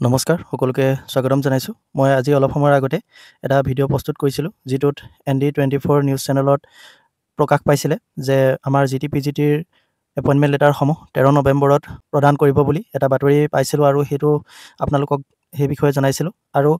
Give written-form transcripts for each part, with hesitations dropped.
নমস্কাৰ সকলোকে স্বাগতম জনাইছোঁ। মই আজি অলপ সময়ৰ আগতে এটা ভিডিঅ' প্ৰস্তুত কৰিছিলোঁ, যিটোত ND24 নিউজ চেনেলত প্ৰকাশ পাইছিলে যে আমাৰ GT-PGTৰ এপইণ্টমেণ্ট লেটাৰসমূহ 13 নৱেম্বৰত প্ৰদান কৰিব বুলি এটা বাতৰি পাইছিলোঁ আৰু সেইটো আপোনালোকক সেই বিষয়ে জনাইছিলোঁ। আৰু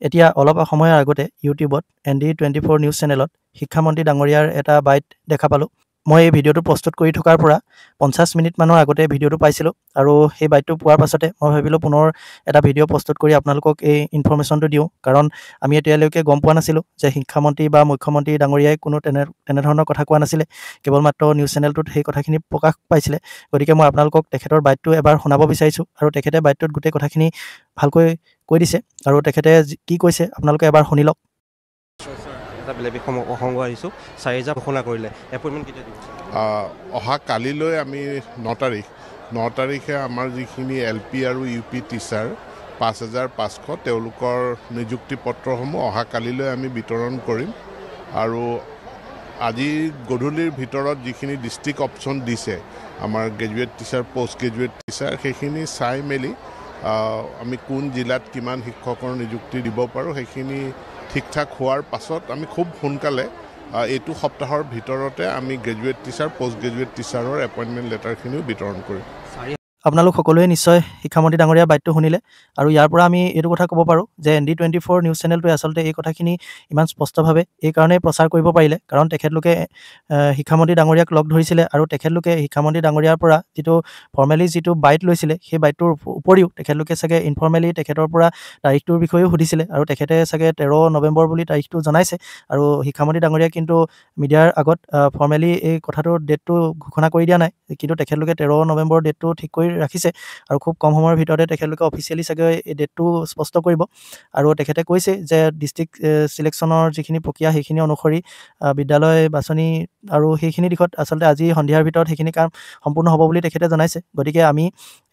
এতিয়া অলপ সময়ৰ আগতে ইউটিউবত ND24 নিউজ চেনেলত শিক্ষামন্ত্ৰী ডাঙৰীয়াৰ এটা বাইট দেখা পালোঁ। মই এই ভিডিঅ'টো প্ৰস্তুত কৰি থকাৰ পৰা 50 মিনিটমানৰ আগতে ভিডিঅ'টো পাইছিলোঁ আৰু সেই বাইটটো পোৱাৰ পাছতে মই ভাবিলোঁ পুনৰ এটা ভিডিঅ' প্ৰস্তুত কৰি আপোনালোকক এই ইনফৰ্মেশ্যনটো দিওঁ, কাৰণ আমি এতিয়ালৈকে গম পোৱা নাছিলোঁ যে শিক্ষামন্ত্ৰী বা মুখ্যমন্ত্ৰী ডাঙৰীয়াই কোনো তেনেধৰণৰ কথা কোৱা নাছিলে। কেৱল মাত্ৰ নিউজ চেনেলটোত সেই কথাখিনি প্ৰকাশ পাইছিলে। গতিকে মই আপোনালোকক তেখেতৰ বাইটটো এবাৰ শুনাব বিচাৰিছোঁ আৰু তেখেতে বাইটটোত গোটেই কথাখিনি ভালকৈ কৈ দিছে আৰু তেখেতে কি কৈছে আপোনালোকে এবাৰ শুনি লওক। এটা বেলেগ প্ৰসংগ আহিছোঁ, 4000 ঘোষণা কৰিলে, এপইণ্টমেণ্ট কেতিয়া দিব? অহা কালিলৈ আমি 9 তাৰিখে আমাৰ যিখিনি LP আৰু UP টিচাৰ 5500 তেওঁলোকৰ নিযুক্তি পত্ৰসমূহ অহা কালিলৈ আমি বিতৰণ কৰিম। আৰু আজি গধূলিৰ ভিতৰত যিখিনি ডিষ্ট্ৰিক্ট অপশ্যন দিছে আমাৰ graduate teacher, post graduate teacher, সেইখিনি চাই মেলি আমি কোন জিলাত কিমান শিক্ষকৰ নিযুক্তি দিব পাৰোঁ সেইখিনি ঠিক ঠাক হোৱাৰ পাছত আমি খুব সোনকালে এইটো সপ্তাহৰ ভিতৰতে আমি গ্ৰেজুৱেট টিচাৰ, পষ্ট গ্ৰেজুৱেট টিচাৰৰ এপইণ্টমেণ্ট লেটাৰখিনিও বিতৰণ কৰিম। আপোনালোক সকলোৱে নিশ্চয় শিক্ষামন্ত্ৰী ডাঙৰীয়াৰ বাইটটো শুনিলে আৰু ইয়াৰ পৰা আমি এইটো কথা ক'ব পাৰোঁ যে ND24 নিউজ চেনেলটোৱে আচলতে এই কথাখিনি ইমান স্পষ্টভাৱে এই কাৰণেই প্ৰচাৰ কৰিব পাৰিলে, কাৰণ তেখেতলোকে শিক্ষামন্ত্ৰী ডাঙৰীয়াক লগ ধৰিছিলে আৰু তেখেতলোকে শিক্ষামন্ত্ৰী ডাঙৰীয়াৰ পৰা যিটো বাইট লৈছিলে সেই বাইটটোৰ উপৰিও তেখেতলোকে চাগে ইনফৰ্মেলি তেখেতৰ পৰা তাৰিখটোৰ বিষয়েও সুধিছিলে আৰু তেখেতে চাগে 13 নৱেম্বৰ বুলি তাৰিখটো জনাইছে। আৰু শিক্ষামন্ত্ৰী ডাঙৰীয়াই কিন্তু মিডিয়াৰ আগত ফৰ্মেলি এই কথাটোৰ ডেটটো ঘোষণা কৰি দিয়া নাই, কিন্তু তেখেতলোকে 13 নৱেম্বৰ ডেটটো ঠিক কৰি ৰাখিছে আৰু খুব কম সময়ৰ ভিতৰতে তেখেতলোকে অফিচিয়েলি চাগে এই ডেটটো স্পষ্ট কৰিব। আৰু তেখেতে কৈছে যে ডিষ্ট্ৰিক্ট চিলেকশ্যনৰ যিখিনি প্ৰক্ৰিয়া সেইখিনি অনুসৰি বিদ্যালয় বাছনি আৰু সেইখিনি দিশত আচলতে আজি সন্ধিয়াৰ ভিতৰত সেইখিনি কাম সম্পূৰ্ণ হ'ব বুলি তেখেতে জনাইছে। গতিকে আমি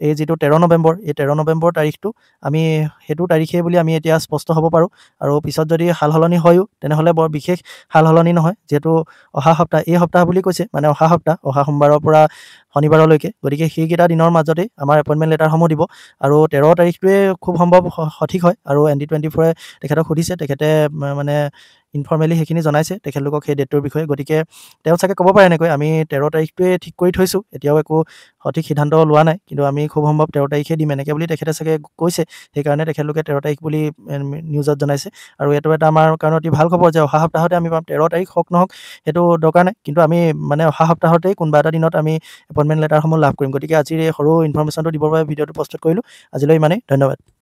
এই যিটো 13 নৱেম্বৰ, এই 13 নৱেম্বৰ তাৰিখটো আমি সেইটো তাৰিখেই বুলি আমি এতিয়া স্পষ্ট হ'ব পাৰোঁ। আৰু পিছত যদি সাল সলনি হয়ও তেনেহ'লে বৰ বিশেষ সাল সলনি নহয়, যিহেতু অহা সপ্তাহ, এই সপ্তাহ বুলি কৈছে মানে অহা সপ্তাহ, অহা সোমবাৰৰ পৰা শনিবাৰলৈকে, গতিকে সেইকেইটা দিনৰ মাজতেই আমাৰ এপইণ্টমেণ্ট লেটাৰসমূহ দিব। আৰু 13 তাৰিখটোৱে খুব সম্ভৱ সঠিক হয় আৰু ND24 তেখেতক সুধিছে, তেখেতে মানে ইনফৰ্মেলি সেইখিনি জনাইছে তেখেতলোকক সেই ডেটটোৰ বিষয়ে। গতিকে তেওঁ চাগে ক'ব পাৰে এনেকৈ আমি 13 তাৰিখটোৱে ঠিক কৰি থৈছোঁ, এতিয়াও একো সঠিক সিদ্ধান্ত লোৱা নাই, কিন্তু আমি খুব সম্ভৱ 13 তাৰিখে দিম এনেকৈ বুলি তেখেতে চাগে কৈছে। সেইকাৰণে তেখেতলোকে 13 তাৰিখ বুলি নিউজত জনাইছে। আৰু এইটো এটা আমাৰ কাৰণে অতি ভাল খবৰ যে অহা সপ্তাহতে আমি পাম। 13 তাৰিখ হওক নহওক সেইটো দৰকাৰ নাই, কিন্তু আমি মানে অহা সপ্তাহতেই কোনোবা এটা দিনত আমি এপইণ্টমেণ্ট লেটাৰসমূহ লাভ কৰিম। গতিকে আজিৰ এই সৰু ইনফৰ্মেশ্যনটো দিবৰ বাবে ভিডিঅ'টো প্ৰস্তুত কৰিলোঁ। আজিলৈ ইমানেই, ধন্যবাদ।